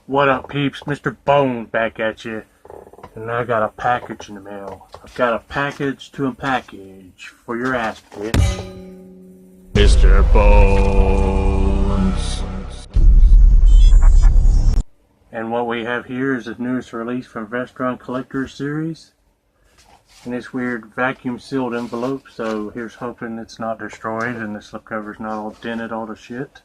What up, peeps? Mr.Bones back at you. And I got a package in the mail. I've got a package to unpackage for your ass, bitch. Mr. Bones. And what we have here is the newest release from Vestron Collectors in this weird vacuum sealed envelope. So here's hoping it's not destroyed and the slipcover's not all dented all to shit.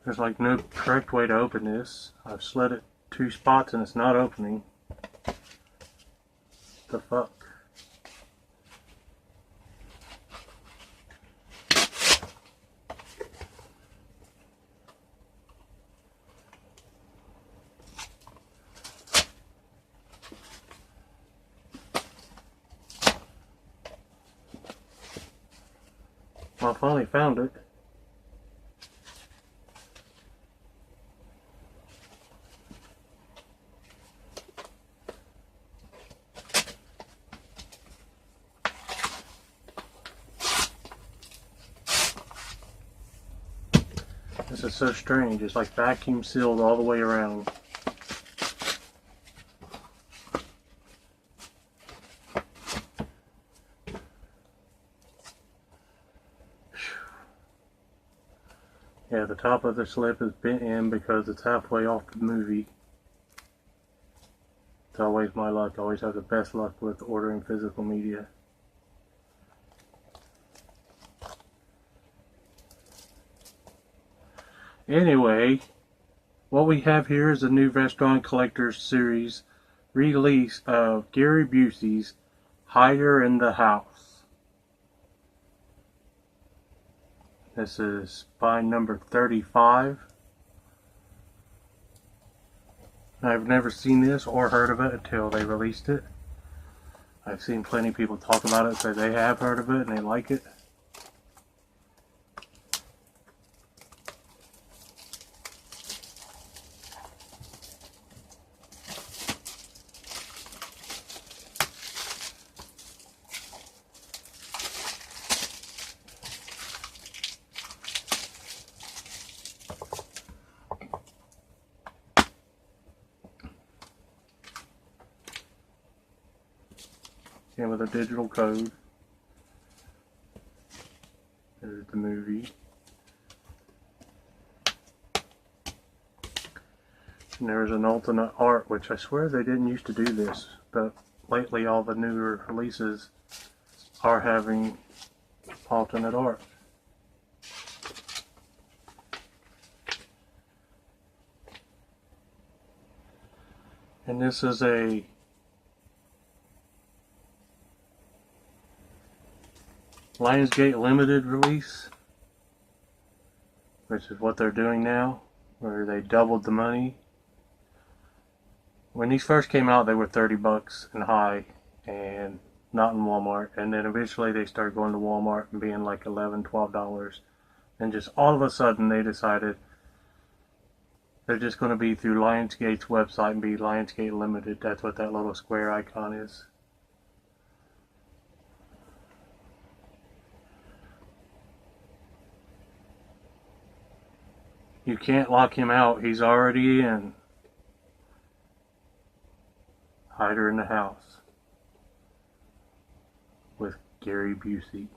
There's like no correct way to open this. I've slid it 2 spots and it's not opening. The fuck? Well, I finally found it. This is so strange. It's like vacuum sealed all the way around. Yeah, the top of the slip is bent in because it's halfway off the movie. It's always my luck. I always have the best luck with ordering physical media. Anyway, what we have here is a new Vestron Collectors Series release of Gary Busey's Hider in the House. This is spine number 35. I've never seen this or heard of it until they released it. I've seen plenty of people talk about it, say they have heard of it and they like it. And with a digital code. There's the movie. And there's an alternate art, which I swear they didn't used to do this, but lately all the newer releases are having alternate art. And this is a Lionsgate Limited release, which is what they're doing now, where they doubled the money. When these first came out, they were 30 bucks and high, and not in Walmart. And then eventually they started going to Walmart and being like $11, $12. And just all of a sudden they decided they're just going to be through Lionsgate's website and be Lionsgate Limited. That's what that little square icon is. You can't lock him out. He's already in. Hider in the House with Gary Busey.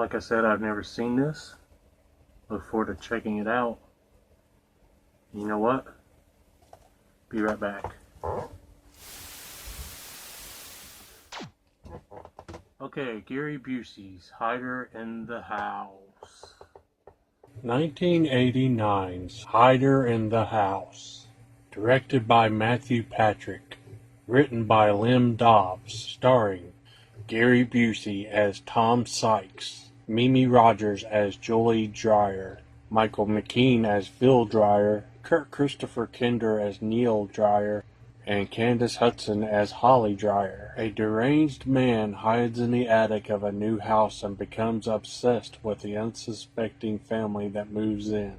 Like I said, I've never seen this. Look forward to checking it out. You know what? Be right back. Okay, Gary Busey's Hider in the House. 1989's Hider in the House. Directed by Matthew Patrick. Written by Lim Dobbs. Starring Gary Busey as Tom Sykes, Mimi Rogers as Julie Dreyer, Michael McKean as Phil Dreyer, Kurt Christopher Kinder as Neil Dreyer, and Candace Hudson as Holly Dreyer. A deranged man hides in the attic of a new house and becomes obsessed with the unsuspecting family that moves in.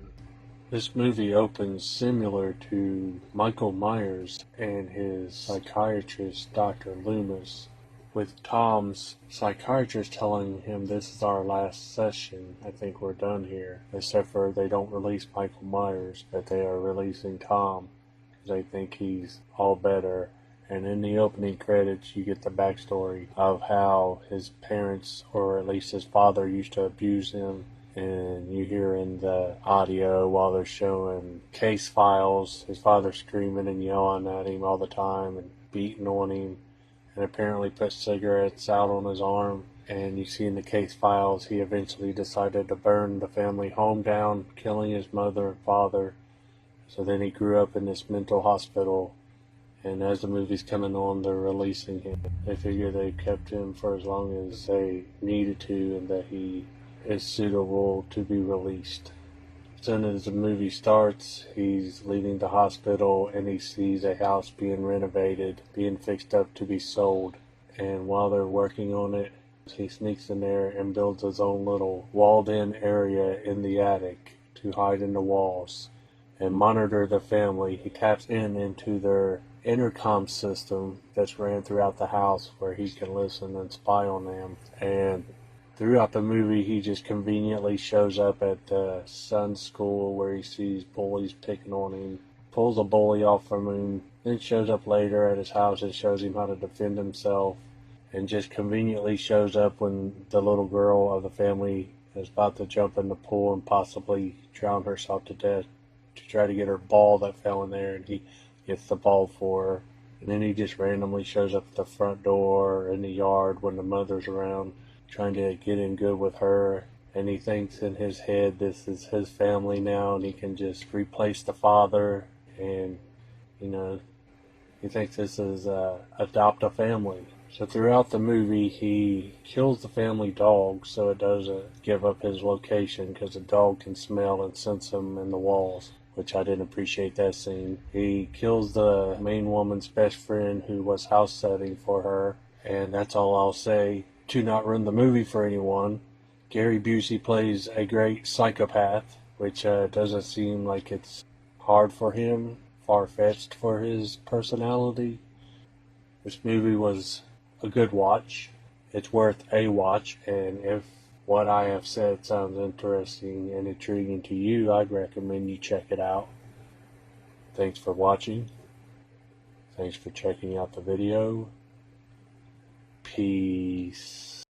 This movie opens similar to Michael Myers and his psychiatrist, Dr. Loomis, with Tom's psychiatrist telling him, "This is our last session. I think we're done here." Except for they don't release Michael Myers, but they are releasing Tom because they think he's all better. And in the opening credits, you get the backstory of how his parents, or at least his father, used to abuse him. And you hear in the audio while they're showing case files, his father screaming and yelling at him all the time and beating on him, and apparently put cigarettes out on his arm. And you see in the case files he eventually decided to burn the family home down, killing his mother and father. So then he grew up in this mental hospital, and as the movie's coming on, they're releasing him. They figure they kept him for as long as they needed to, and that he is suitable to be released. As soon as the movie starts, he's leaving the hospital and he sees a house being renovated, being fixed up to be sold. And while they're working on it, he sneaks in there and builds his own little walled-in area in the attic to hide in the walls and monitor the family. He taps into their intercom system that's ran throughout the house where he can listen and spy on them. And throughout the movie, he just conveniently shows up at the son's school where he sees bullies picking on him, pulls a bully off from him, then shows up later at his house and shows him how to defend himself, and just conveniently shows up when the little girl of the family is about to jump in the pool and possibly drown herself to death to try to get her ball that fell in there, and he gets the ball for her. And then he just randomly shows up at the front door or in the yard when the mother's around, trying to get in good with her, and he thinks in his head this is his family now and he can just replace the father, and he thinks this is adopt a family. So throughout the movie he kills the family dog so it doesn't give up his location, because the dog can smell and sense him in the walls, which I didn't appreciate that scene. He kills the main woman's best friend who was house setting for her, and that's all I'll say. To not ruin the movie for anyone, Gary Busey plays a great psychopath, which doesn't seem like it's hard for him, far-fetched for his personality. This movie was a good watch. It's worth a watch, and if what I have said sounds interesting and intriguing to you, I'd recommend you check it out. Thanks for watching. Thanks for checking out the video. Peace.